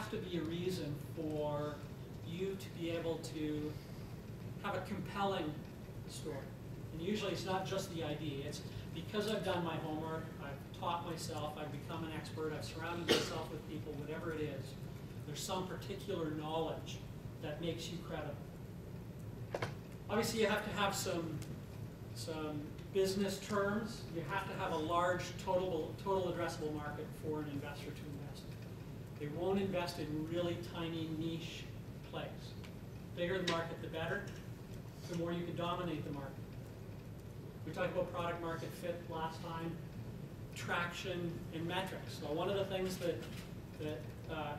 have to be a reason for you to be able to have a compelling story. And usually it's not just the idea. It's because I've done my homework, I've taught myself, I've become an expert, I've surrounded myself with people, whatever it is. There's some particular knowledge that makes you credible. Obviously you have to have some business terms. You have to have a large total addressable market for an investor to invest in. They won't invest in really tiny niche plays. The bigger the market, the better. The more you can dominate the market. We talked about product market fit last time, traction and metrics. So one of the things that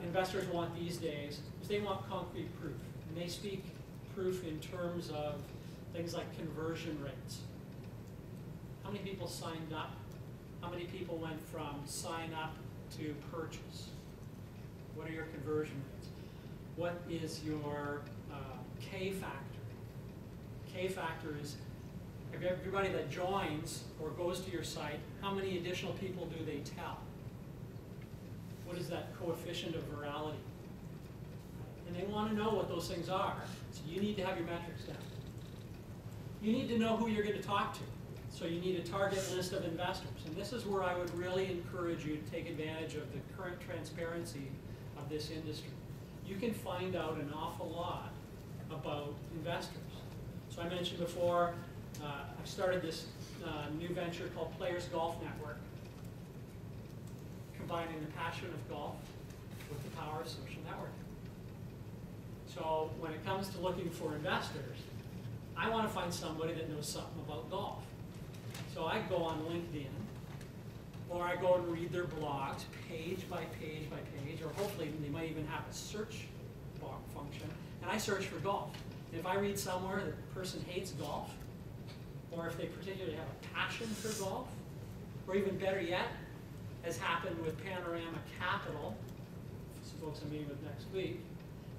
investors want these days is they want concrete proof. And they speak proof in terms of things like conversion rates. How many people signed up? How many people went from sign up to purchase? What are your conversion rates? What is your K factor? K factor is everybody that joins or goes to your site, how many additional people do they tell? What is that coefficient of virality? And they want to know what those things are. So you need to have your metrics down. You need to know who you're going to talk to. So you need a target list of investors. And this is where I would really encourage you to take advantage of the current transparency of this industry. You can find out an awful lot about investors. So I mentioned before, I've started this new venture called Players Golf Network, combining the passion of golf with the power of social networking. So when it comes to looking for investors, I want to find somebody that knows something about golf. So I go on LinkedIn, or I go and read their blogs, page by page by page, or hopefully they might even have a search bar function, and I search for golf. And if I read somewhere that the person hates golf, or if they particularly have a passion for golf, or even better yet, as happened with Panorama Capital, some folks I'm meeting with next week,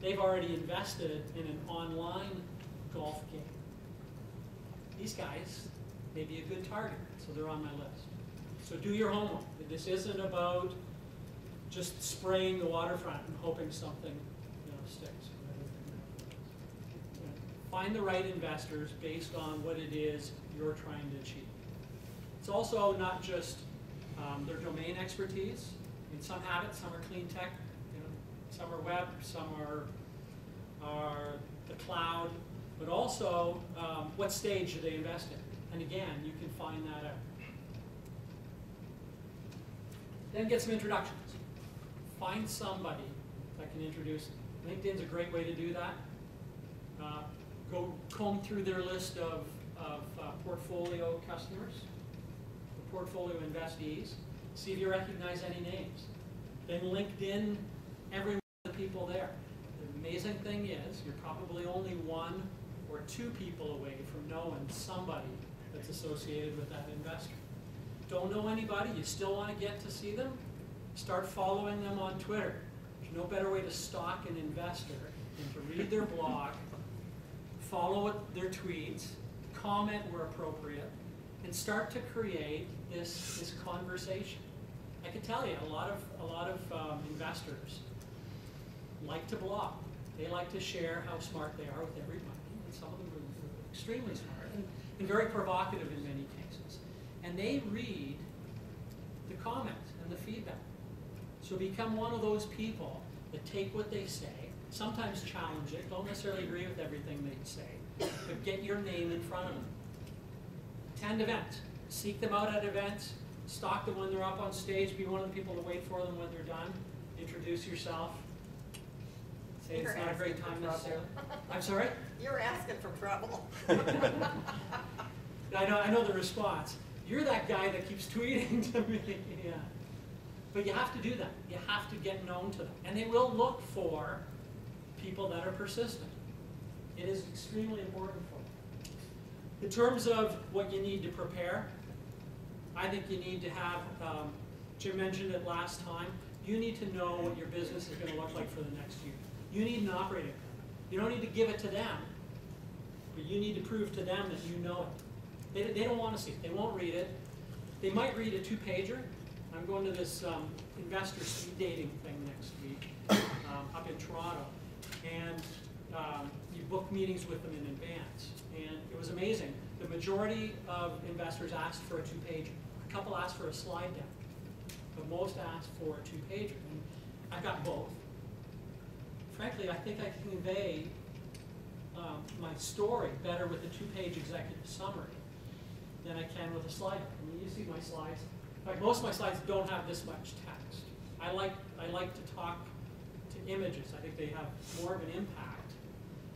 they've already invested in an online golf game. These guys may be a good target, so they're on my list. So do your homework. This isn't about just spraying the waterfront and hoping something sticks. Find the right investors based on what it is you're trying to achieve. It's also not just their domain expertise. I mean, some have it, some are clean tech, some are web, some are the cloud, but also what stage do they invest in? And again, you can find that out. Then get some introductions. Find somebody that can introduce them. LinkedIn's a great way to do that. Go comb through their list of portfolio customers, portfolio investees, see if you recognize any names. Then LinkedIn every one of the people there. The amazing thing is you're probably only one or two people away from knowing somebody that's associated with that investor. Don't know anybody, you still want to get to see them? Start following them on Twitter. There's no better way to stalk an investor than to read their blog, follow their tweets, comment where appropriate, and start to create this conversation. I can tell you, a lot of investors like to blog. They like to share how smart they are with everybody. And some of them are extremely smart and very provocative in many cases. And they read the comments and the feedback. So become one of those people that take what they say, sometimes challenge it, don't necessarily agree with everything they say, but get your name in front of them. Attend events. Seek them out at events. Stalk them when they're up on stage. Be one of the people to wait for them when they're done. Introduce yourself. Say it's not a great time necessarily. I'm sorry? You're asking for trouble. I know the response. You're that guy that keeps tweeting to me. Yeah. But you have to do that. You have to get known to them. And they will look for people that are persistent. It is extremely important for them. In terms of what you need to prepare, I think you need to have, Jim mentioned it last time, you need to know what your business is going to look like for the next year. You need an operating plan. You don't need to give it to them, but you need to prove to them that you know it. They don't want to see it. They won't read it. They might read a two-pager. I'm going to this investor speed dating thing next week. book meetings with them in advance. And it was amazing. The majority of investors asked for a 2-pager. A couple asked for a slide deck, but most asked for a 2-pager. And I got both. Frankly, I think I can convey my story better with a 2-page executive summary than I can with a slide deck. I mean, you see my slides. In fact, most of my slides don't have this much text. I like to talk to images. I think they have more of an impact.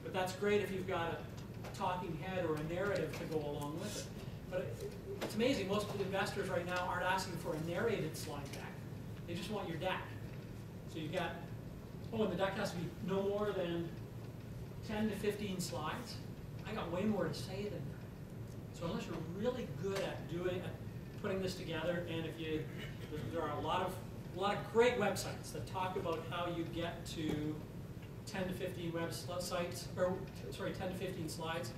But that's great if you've got a talking head or a narrative to go along with it. But it's amazing, most of the investors right now aren't asking for a narrated slide deck. They just want your deck. So you've got, and the deck has to be no more than 10 to 15 slides. I got way more to say than that. So unless you're really good at putting this together, and there are a lot of great websites that talk about how you get to 10 to 15 websites, or sorry, 10 to 15 slides.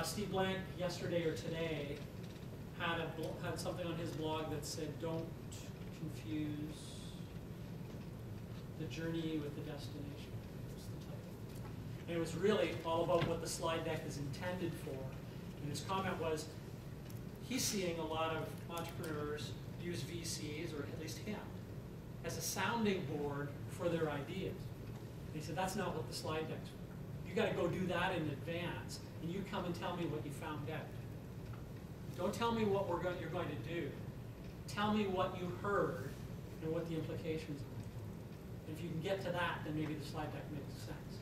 Steve Blank yesterday or today had something on his blog that said, "Don't confuse the journey with the destination." Was the title. And it was really all about what the slide deck is intended for. And his comment was, he's seeing a lot of entrepreneurs use VCs, or at least him, as a sounding board for their ideas. And he said, that's not what the slide deck's for. You got to go do that in advance, and you come and tell me what you found out. Don't tell me what you're going to do. Tell me what you heard and what the implications are. And if you can get to that, then maybe the slide deck makes sense.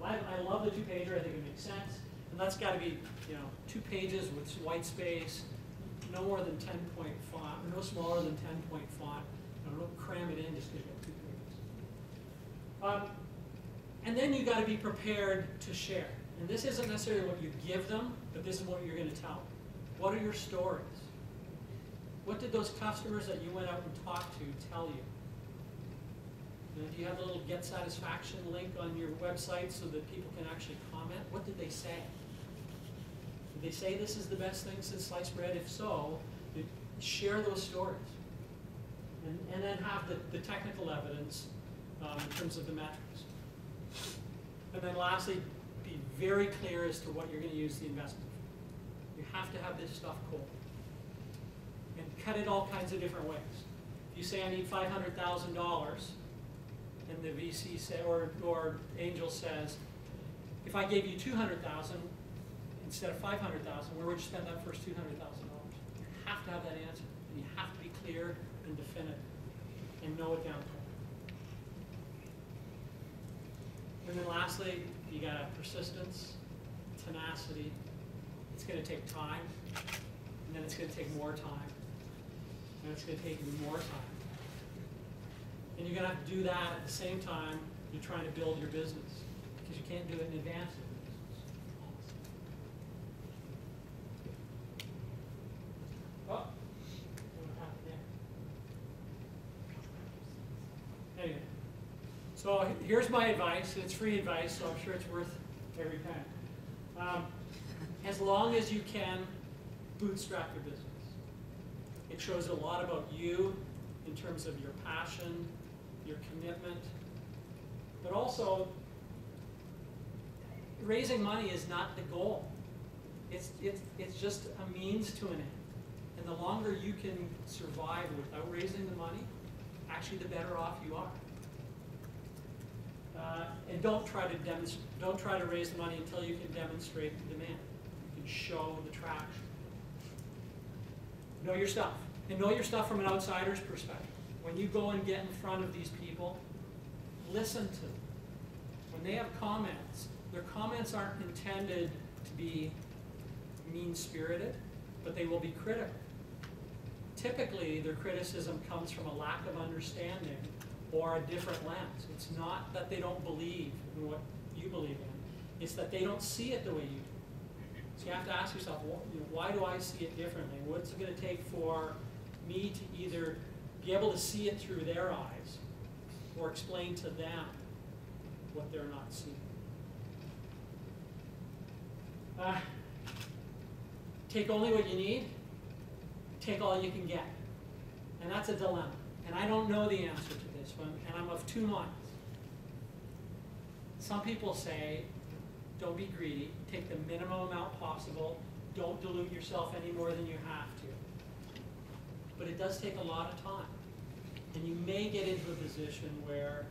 I love the 2-pager. I think it makes sense. And that's got to be, 2 pages with white space, no more than 10-point font, or no smaller than 10-point font. Don't cram it in just because you have 2 pages. And then you got to be prepared to share. And this isn't necessarily what you give them, but this is what you're going to tell them. What are your stories? What did those customers that you went out and talked to tell you? Do you have a little get satisfaction link on your website so that people can actually comment? What did they say? Did they say this is the best thing since sliced bread? If so, share those stories. And then have the technical evidence in terms of the metrics. And then lastly, be very clear as to what you're going to use the investment for. You have to have this stuff cold. And cut it all kinds of different ways. If you say I need $500,000, and the VC or angel says, if I gave you $200,000 instead of $500,000, where would you spend that first $200,000? You have to have that answer, and you have to be clear and definitive, and know it down to. And then lastly, you got persistence, tenacity. It's going to take time, and then it's going to take more time, and it's going to take even more time. And you're going to have to do that at the same time you're trying to build your business, because you can't do it in advance of the business. Oh, what happened there? Anyway, so here's my advice. It's free advice, so I'm sure it's worth every time. As long as you can bootstrap your business. It shows a lot about you in terms of your passion, your commitment, but also raising money is not the goal. It's just a means to an end. And the longer you can survive without raising the money, actually the better off you are. And don't try to raise the money until you can demonstrate the demand. You can show the traction. Know your stuff. And know your stuff from an outsider's perspective. When you go and get in front of these people, listen to them. When they have comments, their comments aren't intended to be mean-spirited, but they will be critical. Typically, their criticism comes from a lack of understanding or a different lens. It's not that they don't believe in what you believe in. It's that they don't see it the way you do. So you have to ask yourself, why do I see it differently? What's it going to take for me to either be able to see it through their eyes or explain to them what they're not seeing? Take only what you need. Take all you can get. And that's a dilemma. And I don't know the answer to this one, and I'm of 2 minds. Some people say, Don't be greedy. Take the minimum amount possible. Don't dilute yourself any more than you have to. But it does take a lot of time. And you may get into a position where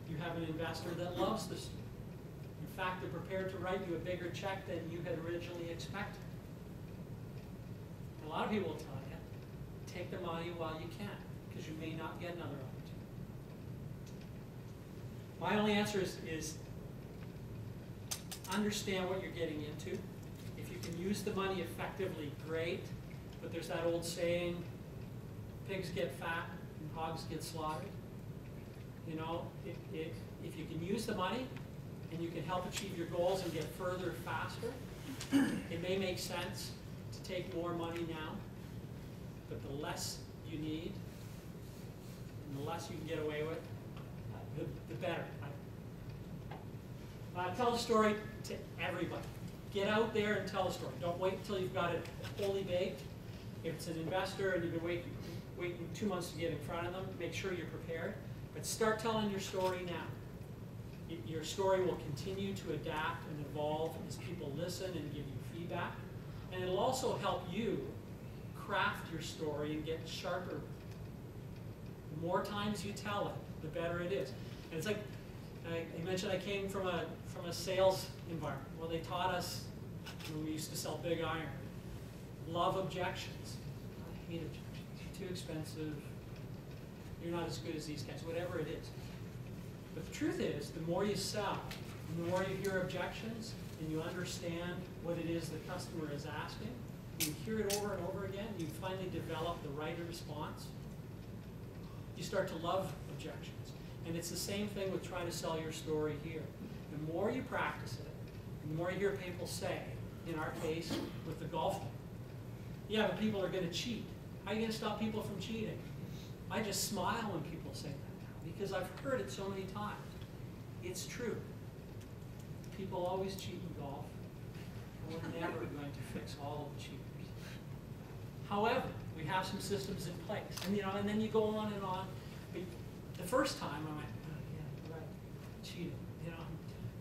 you have an investor that loves the story. In fact, they're prepared to write you a bigger check than you had originally expected. A lot of people will tell you, take the money while you can, because you may not get another opportunity. My only answer is understand what you're getting into. If you can use the money effectively, great. But there's that old saying, pigs get fat and hogs get slaughtered. You know, if you can use the money and you can help achieve your goals and get further faster, it may make sense to take more money now, but the less you need and the less you can get away with, the better. Tell the story to everybody. Get out there and tell the story. Don't wait until you've got it fully baked. If it's an investor and you've been waiting 2 months to get in front of them, make sure you're prepared. But start telling your story now. Your story will continue to adapt and evolve as people listen and give you feedback. And it'll also help you craft your story and get sharper. The more times you tell it, the better it is. And it's like, I mentioned I came from a sales environment. Well, they taught us when we used to sell big iron, love objections. I hate objections. Too expensive. You're not as good as these guys. Whatever it is. But the truth is, the more you sell, the more you hear objections, and you understand what it is the customer is asking, you hear it over and over again, you finally develop the right response. You start to love objections. And it's the same thing with trying to sell your story here. The more you practice it, the more you hear people say, in our case, with the golf thing, yeah, but people are going to cheat. How are you going to stop people from cheating? I just smile when people say that now, because I've heard it so many times. It's true. People always cheat in golf. And we're never going to fix all of the cheaters. However, we have some systems in place. And, and then you go on and on. The first time I went, oh, yeah, right, cheating.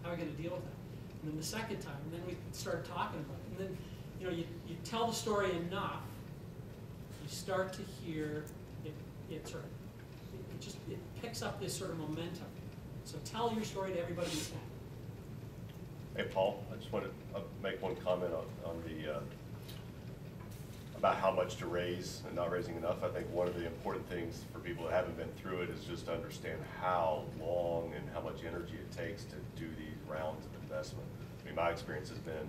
How are we going to deal with that? And then the second time, and then we started talking about it. And then, you tell the story enough, you start to hear it picks up this sort of momentum. So tell your story to everybody you can. Hey, Paul, I just want to make one comment on the about how much to raise and not raising enough. I think one of the important things for people that haven't been through it is just to understand how long and how much energy it takes to do these rounds of investment. I mean, my experience has been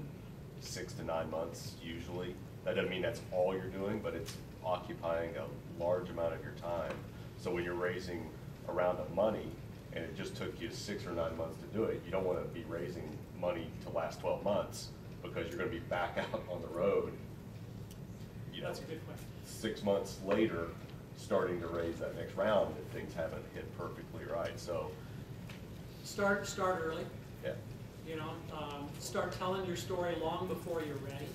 6 to 9 months usually. That doesn't mean that's all you're doing, but it's occupying a large amount of your time. So when you're raising a round of money and it just took you 6 or 9 months to do it, you don't want to be raising money to last 12 months because you're going to be back out on the road. That's a good question. 6 months later, starting to raise that next round if things haven't hit perfectly right. So start early. Yeah. Start telling your story long before you're ready.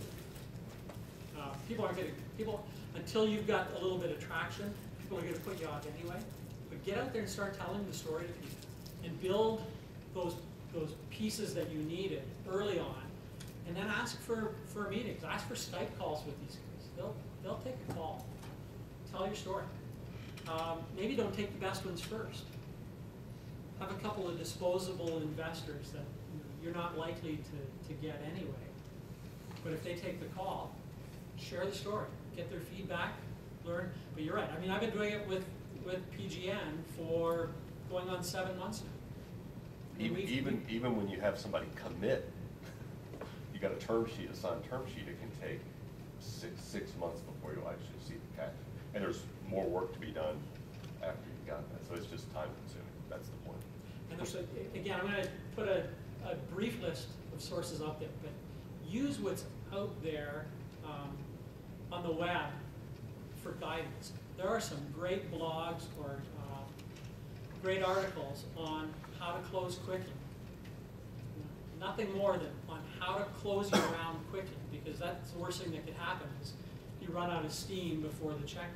People until you've got a little bit of traction, people are going to put you off anyway. But get out there and start telling the story to people, and build those pieces that you needed early on, and then ask for meetings. Ask for Skype calls with these guys. They'll take a call. Tell your story. Maybe don't take the best ones first. Have a couple of disposable investors that you're not likely to get anyway. But if they take the call, share the story. Get their feedback, learn. But you're right. I mean, I've been doing it with PGN for going on 7 months now. Even when you have somebody commit, you got a signed term sheet, it can take six months before you'll actually see the cash. And there's more work to be done after you've got that. So it's just time consuming. That's the point. And there's again, I'm going to put a brief list of sources up there, but use what's out there on the web for guidance. There are some great blogs or great articles on how to close quickly. Nothing more than on how to close your round quickly, because that's the worst thing that could happen is you run out of steam before the check